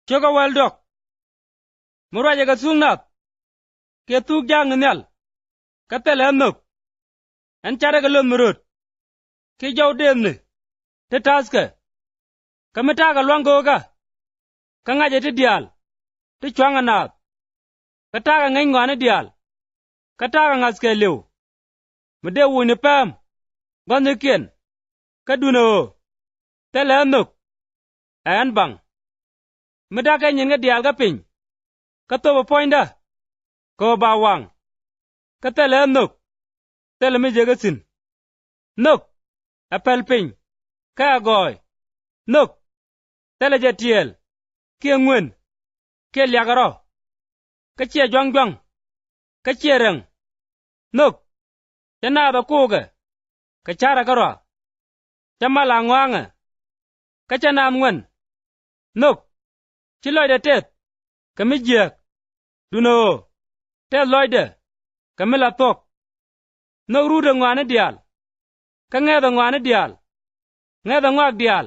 choga wel dok mura jaga sungnat ke tuk jang nyal katel hanuk en chara ga lon murut ki jaw demne te taske kamata ga lwango ga kangaje te dial te chwanga nat kata ga ngai ngwane dial kata ga ngaske lew mede wuni pam gonne kien kaduno tel hanuk an bang meda ka nyin ga dial ga pin ka to poinda ko ba wang ka tel hanuk tel mi je ga sin nuk apel pin ka goy nuk tel je tiel ki ngwen ke lyagaro ka che jwang jwang ka che reng nuk chana ba kuga ka chara garo chamala ngwanga ka chana ngwen nuk chiloide tet ka mijek duno te loide ka mila tok no rude ngwane dial ka ngeda ngwane dial ngeda ngwak dial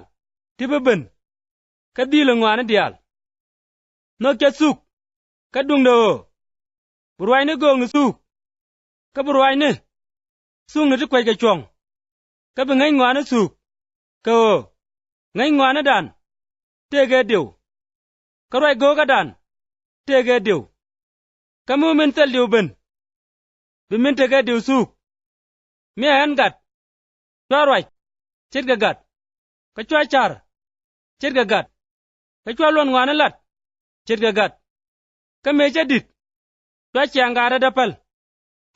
tibeben ka dile ngwane dial no ke suk ka dungdo burwaine gong suk ka burwaine sung ne kwai ka chong ka bi ngai ngwane suk ka ngai ngwane dan tege dew ka roi go ga dan tege dew ka mu min tel dew ben bi min tege dew suk mi hen gat roi chit ga gat ka chwa char chit ga gat ka chwa lon ngwane lat chit ga gat ka me chadit chwa changara dapal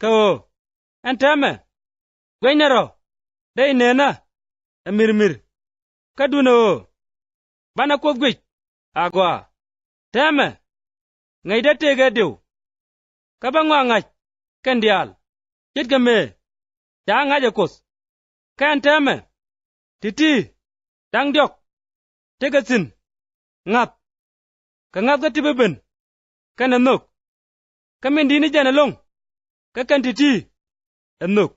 ka antame gwainero dai nena amirmir kaduno bana ko gwich agwa tame ngai da tege dew ka bangwa ngach kandial chit ga me ja ngaje kos kan tame titi dang diok tege sin ngap ka ngap ga tibeben kana nok ka min dini jana long ka kan titi anok